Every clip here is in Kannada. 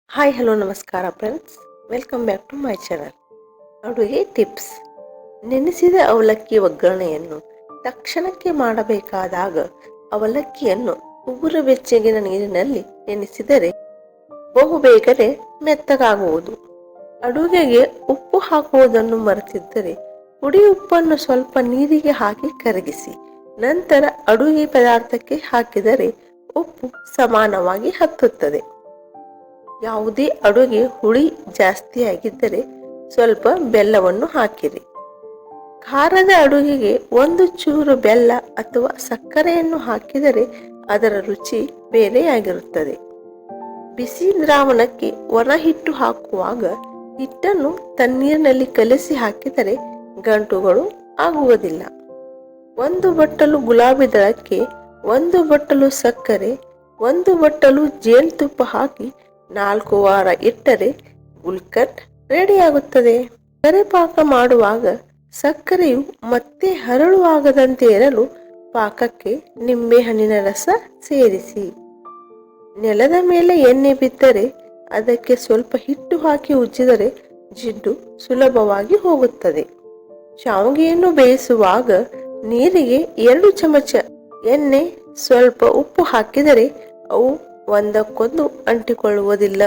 ಹಾಯ್ ಹಲೋ ನಮಸ್ಕಾರ friends, welcome back to my channel. ಅಡುಗೆ ಟಿಪ್ಸ್. ನೆನೆಸಿದ ಅವಲಕ್ಕಿ ಒಗ್ಗರಣೆಯನ್ನು ತಕ್ಷಣಕ್ಕೆ ಮಾಡಬೇಕಾದಾಗ ಅವಲಕ್ಕಿಯನ್ನು ಉಗುರು ಬೆಚ್ಚಗಿನ ನೀರಿನಲ್ಲಿ ನೆನೆಸಿದರೆ ಬಹುಬೇಗನೆ ಮೆತ್ತಗಾಗುವುದು. ಅಡುಗೆಗೆ ಉಪ್ಪು ಹಾಕುವುದನ್ನು ಮರೆತಿದ್ದರೆ ಪುಡಿ ಉಪ್ಪನ್ನು ಸ್ವಲ್ಪ ನೀರಿಗೆ ಹಾಕಿ ಕರಗಿಸಿ ನಂತರ ಅಡುಗೆ ಪದಾರ್ಥಕ್ಕೆ ಹಾಕಿದರೆ ಉಪ್ಪು ಸಮಾನವಾಗಿ ಹತ್ತುತ್ತದೆ. ಯಾವುದೇ ಅಡುಗೆ ಹುಳಿ ಜಾಸ್ತಿಯಾಗಿದ್ದರೆ ಸ್ವಲ್ಪ ಬೆಲ್ಲವನ್ನು ಹಾಕಿರಿ. ಖಾರದ ಅಡುಗೆಗೆ ಒಂದು ಚೂರು ಬೆಲ್ಲ ಅಥವಾ ಸಕ್ಕರೆಯನ್ನು ಹಾಕಿದರೆ ಅದರ ರುಚಿ ಬೇರೆಯಾಗಿರುತ್ತದೆ. ಬಿಸಿ ದ್ರಾವಣಕ್ಕೆ ಒಣ ಹಿಟ್ಟು ಹಾಕುವಾಗ ಹಿಟ್ಟನ್ನು ತಣ್ಣೀರಿನಲ್ಲಿ ಕಲಸಿ ಹಾಕಿದರೆ ಗಂಟುಗಳು ಆಗುವುದಿಲ್ಲ. ಒಂದು ಬಟ್ಟಲು ಗುಲಾಬಿ ದಳಕ್ಕೆ ಒಂದು ಬಟ್ಟಲು ಸಕ್ಕರೆ, ಒಂದು ಬಟ್ಟಲು ಜೇನುತುಪ್ಪ ಹಾಕಿ 4 ವಾರ ಇಟ್ಟರೆ ಗುಲ್ಕನ್ ರೆಡಿಯಾಗುತ್ತದೆ. ಸಕ್ಕರೆ ಪಾಕ ಮಾಡುವಾಗ ಸಕ್ಕರೆಯು ಮತ್ತೆ ಹರಳುವಾಗದಂತೆ ಇರಲು ಪಾಕಕ್ಕೆ ನಿಂಬೆ ಹಣ್ಣಿನ ರಸ ಸೇರಿಸಿ. ನೆಲದ ಮೇಲೆ ಎಣ್ಣೆ ಬಿದ್ದರೆ ಅದಕ್ಕೆ ಸ್ವಲ್ಪ ಹಿಟ್ಟು ಹಾಕಿ ಉಜ್ಜಿದರೆ ಜಿಡ್ಡು ಸುಲಭವಾಗಿ ಹೋಗುತ್ತದೆ. ಶಾವಿಗೆಯನ್ನು ಬೇಯಿಸುವಾಗ ನೀರಿಗೆ 2 ಚಮಚ ಎಣ್ಣೆ ಸ್ವಲ್ಪ ಉಪ್ಪು ಹಾಕಿದರೆ ಅವು ಒಂದಕ್ಕೊಂದು ಅಂಟಿಕೊಳ್ಳುವುದಿಲ್ಲ.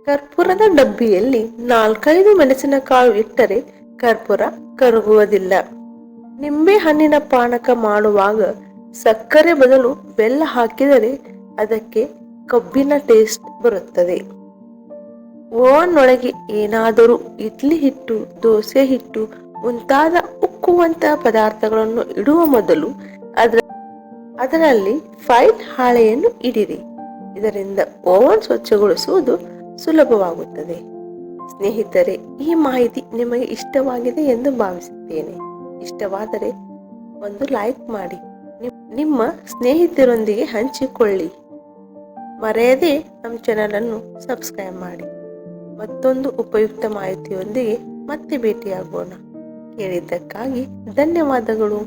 ಕರ್ಪೂರದ ಡಬ್ಬಿಯಲ್ಲಿ 4-5 ಮೆಣಸಿನಕಾಳು ಇಟ್ಟರೆ ಕರ್ಪೂರ ಕರಗುವುದಿಲ್ಲ. ನಿಂಬೆ ಹಣ್ಣಿನ ಪಾನಕ ಮಾಡುವಾಗ ಸಕ್ಕರೆ ಬದಲು ಬೆಲ್ಲ ಹಾಕಿದರೆ ಅದಕ್ಕೆ ಕಬ್ಬಿನ ಟೇಸ್ಟ್ ಬರುತ್ತದೆ. ಓವನ್ ಒಳಗೆ ಏನಾದರೂ ಇಡ್ಲಿ ಹಿಟ್ಟು, ದೋಸೆ ಹಿಟ್ಟು ಮುಂತಾದ ಉಕ್ಕುವಂತಹ ಪದಾರ್ಥಗಳನ್ನು ಇಡುವ ಮೊದಲು ಅದರಲ್ಲಿ ಫೈಲ್ ಹಾಳೆಯನ್ನು ಇಡಿರಿ. ಇದರಿಂದ ಓವನ್ ಸ್ವಚ್ಛಗೊಳಿಸುವುದು ಸುಲಭವಾಗುತ್ತದೆ. ಸ್ನೇಹಿತರೆ, ಈ ಮಾಹಿತಿ ನಿಮಗೆ ಇಷ್ಟವಾಗಿದೆ ಎಂದು ಭಾವಿಸುತ್ತೇನೆ. ಇಷ್ಟವಾದರೆ ಒಂದು ಲೈಕ್ ಮಾಡಿ, ನಿಮ್ಮ ಸ್ನೇಹಿತರೊಂದಿಗೆ ಹಂಚಿಕೊಳ್ಳಿ. ಮರೆಯದೆ ನಮ್ಮ ಚಾನಲ್ ಅನ್ನು ಸಬ್ಸ್ಕ್ರೈಬ್ ಮಾಡಿ. ಮತ್ತೊಂದು ಉಪಯುಕ್ತ ಮಾಹಿತಿಯೊಂದಿಗೆ ಮತ್ತೆ ಭೇಟಿಯಾಗೋಣ. ಕೇಳಿದ್ದಕ್ಕಾಗಿ ಧನ್ಯವಾದಗಳು.